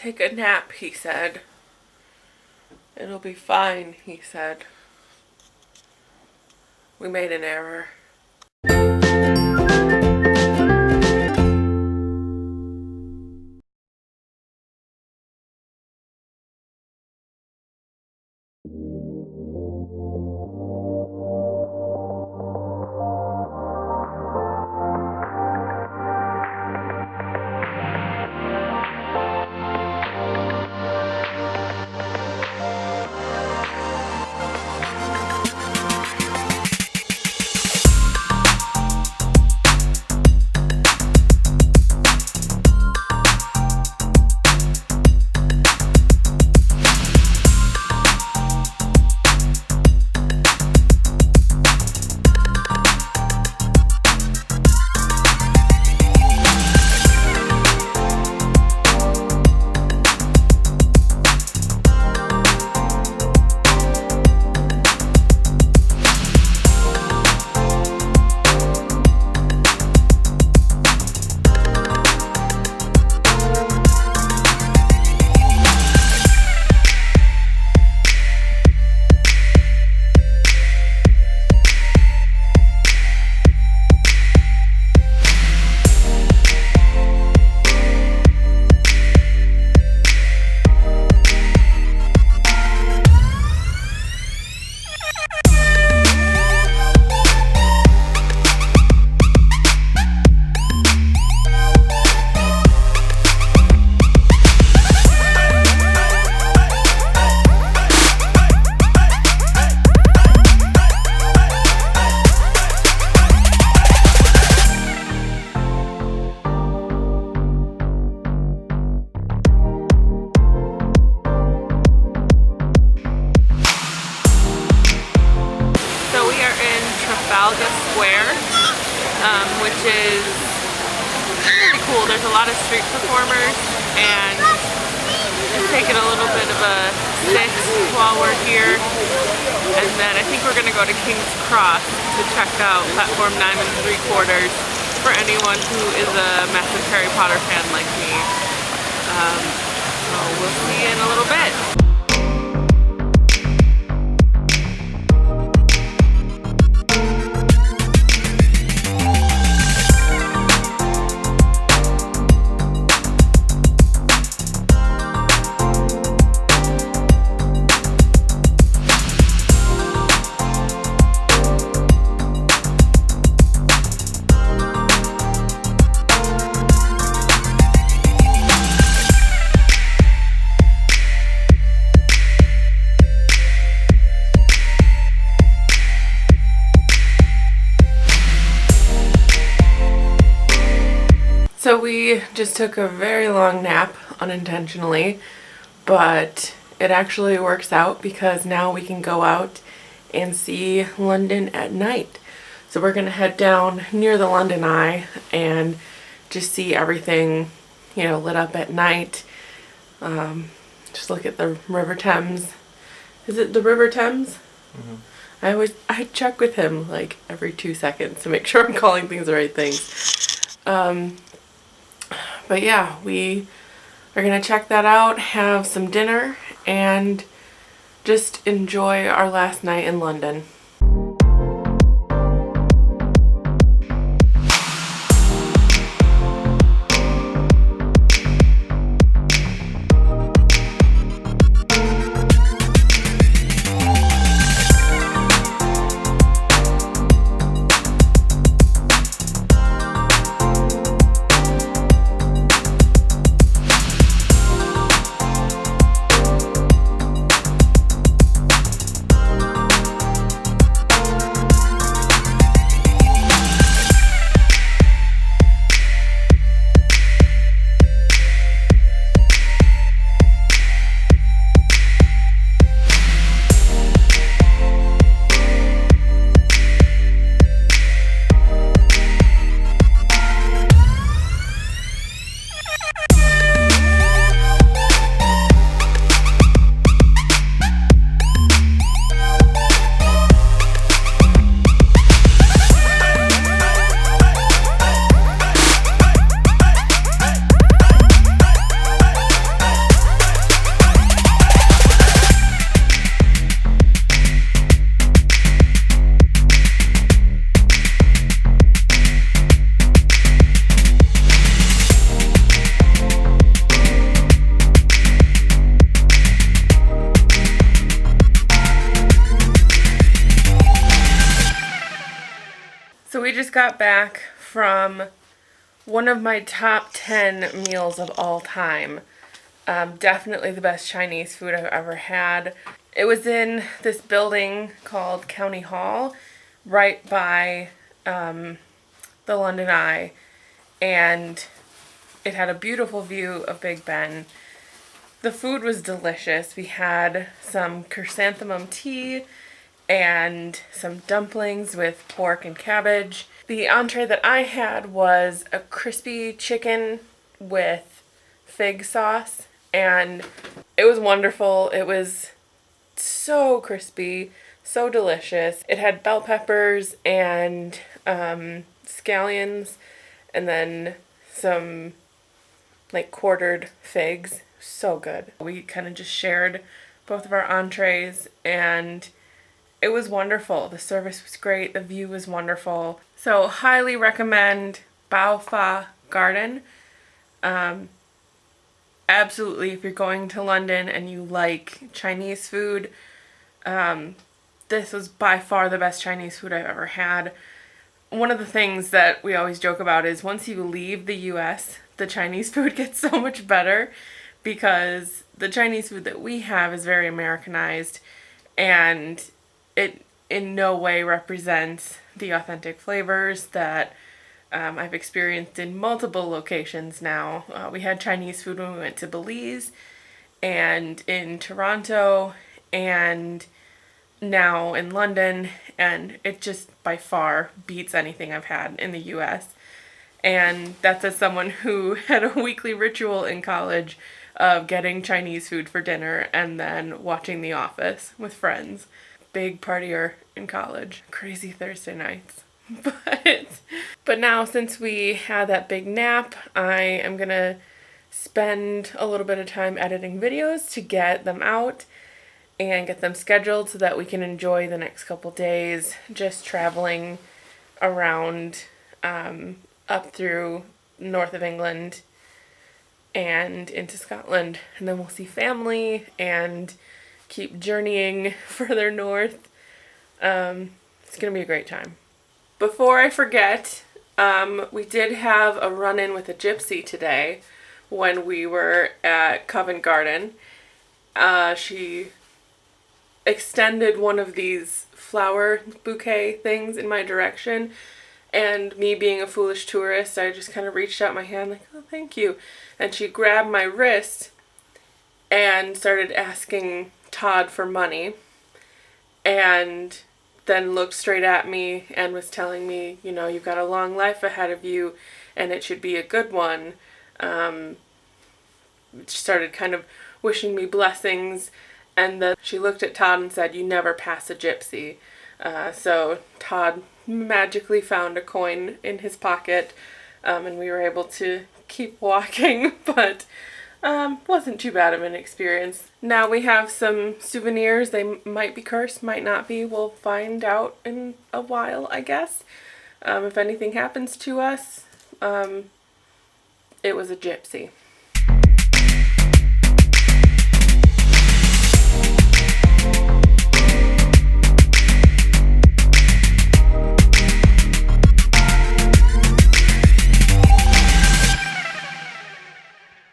take a nap, he said. It'll be fine, he said. We made an error. Which is pretty cool. There's a lot of street performers, and just taking a little bit of a sit while we're here. And then I think we're going to go to King's Cross to check out platform 9 3/4 for anyone who is a massive Harry Potter fan like me. So we'll see you in a little bit. So we just took a very long nap unintentionally, but it actually works out because now we can go out and see London at night. So we're gonna head down near the London Eye and just see everything, you know, lit up at night. Just look at the River Thames. Is it the River Thames? Mm-hmm. I check with him like every 2 seconds to make sure I'm calling things the right things. But yeah, we are gonna check that out, have some dinner, and just enjoy our last night in London. just got back from one of my top 10 meals of all time. Definitely the best Chinese food I've ever had. It was in this building called County Hall, right by the London Eye, and it had a beautiful view of Big Ben. The food was delicious. We had some chrysanthemum tea and some dumplings with pork and cabbage. The entree that I had was a crispy chicken with fig sauce, and it was wonderful. It was so crispy, so delicious. It had bell peppers and scallions, and then some like quartered figs. So good. We kind of just shared both of our entrees, and it was wonderful. The service was great. The view was wonderful. So highly recommend Bao Fa Garden. Absolutely, if you're going to London and you like Chinese food, this was by far the best Chinese food I've ever had. One of the things that we always joke about is once you leave the US, the Chinese food gets so much better, because the Chinese food that we have is very Americanized, and it in no way represents the authentic flavors that I've experienced in multiple locations now. We had Chinese food when we went to Belize and in Toronto and now in London, and it just by far beats anything I've had in the US. And that's as someone who had a weekly ritual in college of getting Chinese food for dinner and then watching The Office with friends. Big partier in college. Crazy Thursday nights. But now, since we had that big nap, I am gonna spend a little bit of time editing videos to get them out and get them scheduled so that we can enjoy the next couple days just traveling around up through north of England and into Scotland, and then we'll see family and keep journeying further north. It's gonna be a great time. Before I forget, we did have a run-in with a gypsy today when we were at Covent Garden. She extended one of these flower bouquet things in my direction, and me being a foolish tourist, I just kind of reached out my hand like, oh, thank you. And she grabbed my wrist and started asking Todd for money, and then looked straight at me and was telling me, you know, you've got a long life ahead of you and it should be a good one. Started kind of wishing me blessings, and then she looked at Todd and said, you never pass a gypsy. So Todd magically found a coin in his pocket, and we were able to keep walking, but wasn't too bad of an experience. Now we have some souvenirs. They might be cursed, might not be. We'll find out in a while, I guess. If anything happens to us, it was a gypsy.